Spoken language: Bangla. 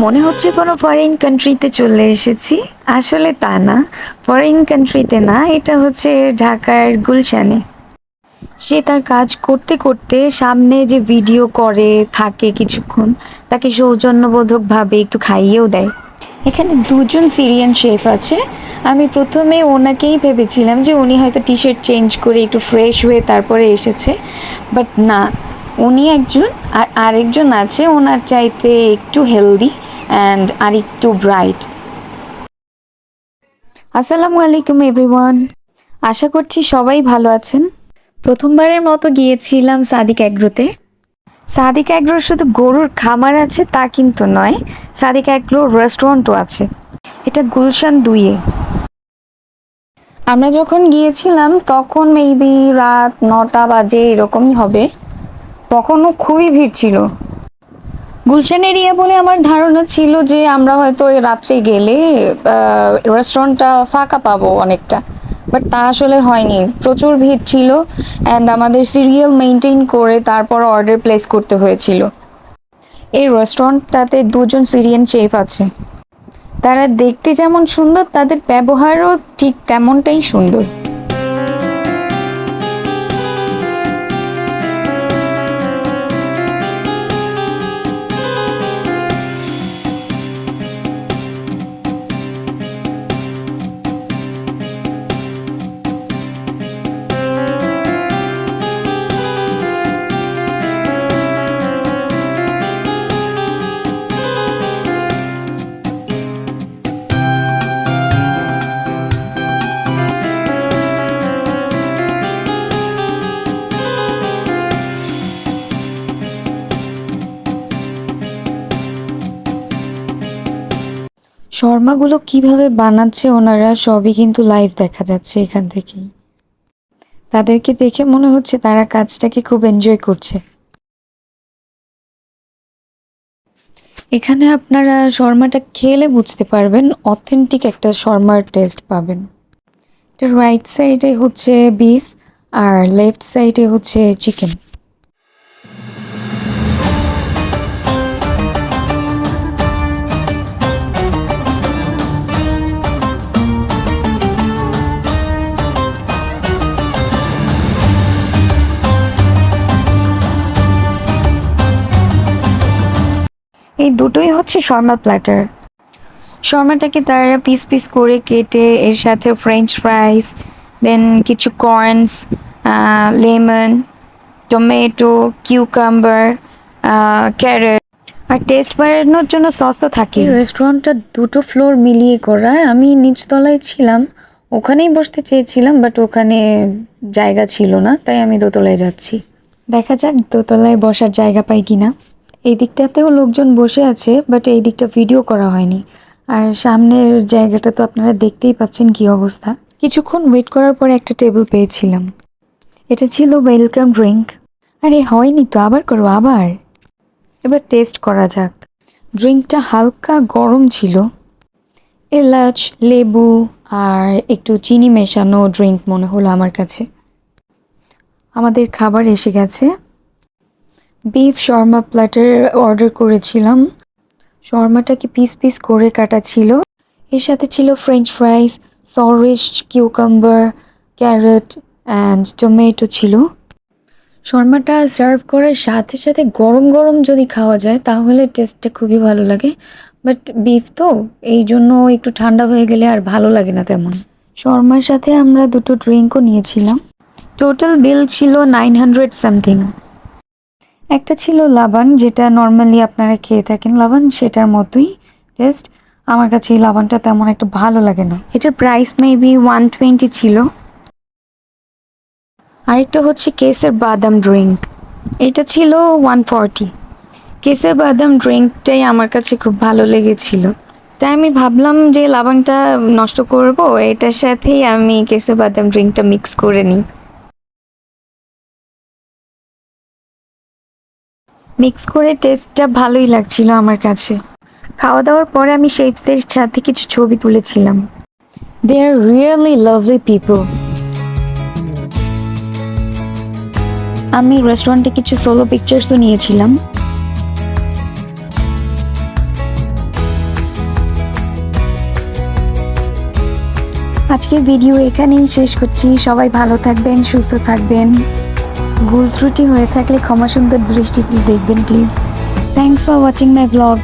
মনে হচ্ছে কোনো ফরেন কান্ট্রিতে চলে এসেছি, আসলে তা না। ফরেন কান্ট্রিতে না, এটা হচ্ছে ঢাকার গুলশানে। সে তার কাজ করতে করতে সামনে যে ভিডিও করে থাকে কিছুক্ষণ, তাকে সৌজন্যবোধকভাবে একটু খাইয়েও দেয়। এখানে দুজন সিরিয়ান শেফ আছে। আমি প্রথমে ওনাকেই ভেবেছিলাম যে উনি হয়তো টি শার্ট চেঞ্জ করে একটু ফ্রেশ হয়ে তারপরে এসেছে, বাট না, উনি একজন। আর আরেকজন আছে ওনার চাইতে একটু হেলদি অ্যান্ড আর একটু ব্রাইট। আসসালামু আলাইকুম এভরিওয়ান, আশা করছি সবাই ভালো আছেন। প্রথমবারের মতো গিয়েছিলাম সাদিক অ্যাগ্রোতে। সাদিক অ্যাগ্রোর শুধু গরুর খামার আছে তা কিন্তু নয়, সাদিক অ্যাগ্রোর রেস্টুরেন্টও আছে। এটা গুলশান 2-এ। আমরা যখন গিয়েছিলাম তখন মেবি রাত 9টা বাজে এরকমই হবে, তখনও খুবই ভিড় ছিল। গুলশান এরিয়া বলে আমার ধারণা ছিল যে আমরা হয়তো রাত্রে গেলে রেস্টুরেন্টটা ফাঁকা পাবো অনেকটা, বাট তা আসলে হয়নি। প্রচুর ভিড় ছিল অ্যান্ড আমাদের সিরিয়াল মেনটেন করে তারপর অর্ডার প্লেস করতে হয়েছিল। এই রেস্টুরেন্টটাতে দুজন সিরিয়ান শেফ আছে। তারা দেখতে যেমন সুন্দর, তাদের ব্যবহারও ঠিক তেমনটাই সুন্দর। শর্মাগুলো কিভাবে বানাচ্ছে ওনারা সবই কিন্তু লাইভ দেখা যাচ্ছে এখান থেকেই। তাদেরকে দেখে মনে হচ্ছে তারা কাজটাকে খুব এনজয় করছে। এখানে আপনারা শর্মাটা খেলে বুঝতে পারবেন, অথেন্টিক একটা শর্মার টেস্ট পাবেন। এটা রাইট সাইডে হচ্ছে বিফ আর লেফট সাইডে হচ্ছে চিকেন। এই দুটোই হচ্ছে শর্মা প্ল্যাটার। শর্মাটাকে তারা পিস পিস করে কেটে এর সাথে ফ্রেঞ্চ ফ্রাইস, দেন কিছু corns, lemon, tomato, cucumber, carrot আর টেস্ট বাড়ানোর জন্য সস তো থাকে। রেস্টুরেন্টটা দুটো ফ্লোর মিলিয়ে করা। আমি নিচতলায় ছিলাম, ওখানেই বসতে চেয়েছিলাম, বাট ওখানে জায়গা ছিল না, তাই আমি দোতলায় যাচ্ছি। দেখা যাক দোতলায় বসার জায়গা পাই কিনা। এই দিকটাতেও লোকজন বসে আছে, বাট এই দিকটা ভিডিও করা হয়নি। আর সামনের জায়গাটা তো আপনারা দেখতেই পাচ্ছেন কি অবস্থা। কিছুক্ষণ ওয়েট করার পরে একটা টেবিল পেয়েছিলাম। এটা ছিল ওয়েলকাম ড্রিঙ্ক। আরে হয়নি তো, আবার করো আবার। এবার টেস্ট করা যাক। ড্রিঙ্কটা হালকা গরম ছিল। এলাচ, লেবু আর একটু চিনি মেশানো ড্রিঙ্ক মনে হলো আমার কাছে। আমাদের খাবার এসে গেছে। বিফ শর্মা প্ল্যাটার অর্ডার করেছিলাম। শর্মাটাকে পিস পিস করে কাটা ছিল। এর সাথে ছিল ফ্রেঞ্চ ফ্রাইস, সরিশ, কিউকাম্বার, ক্যারট অ্যান্ড টমেটো ছিল। শর্মাটা সার্ভ করার সাথে সাথে গরম গরম যদি খাওয়া যায় তাহলে টেস্টটা খুবই ভালো লাগে, বাট বিফ তো এই জন্য একটু ঠান্ডা হয়ে গেলে আর ভালো লাগে না তেমন। শর্মার সাথে আমরা দুটো ড্রিঙ্কও নিয়েছিলাম। টোটাল বিল ছিল 900 সামথিং। একটা ছিল লাবান, যেটা নর্মালি আপনারা খেয়ে থাকেন লাবান, সেটার মতোই টেস্ট। আমার কাছে এই লাবানটা তেমন একটা ভালো লাগে না। এটার প্রাইস মেবি 120 ছিল। আরেকটা হচ্ছে কেসের বাদাম ড্রিঙ্ক, এটা ছিল 140। কেসের বাদাম ড্রিঙ্কটাই আমার কাছে খুব ভালো লেগেছিল, তাই আমি ভাবলাম যে লাবানটা নষ্ট করব, এটার সাথেই আমি কেসের বাদাম ড্রিঙ্কটা মিক্স করে নিই। মিক্স করে টেস্টটা ভালোই লাগছিল আমার কাছে। খাওয়া দাওয়ার পরে আমি শেফদের সাথে কিছু ছবি তুলেছিলাম। দে আর রিয়েলি লাভলি পিপল। আমি রেস্টুরেন্টে কিছু সোলো পিকচার্সও নিয়েছিলাম। আজকের ভিডিও এখানেই শেষ করছি। সবাই ভালো থাকবেন, সুস্থ থাকবেন। ভুল ত্রুটি হয়ে থাকলে ক্ষমা সুন্দর দৃষ্টিতে দেখবেন please. Thanks for watching my blog.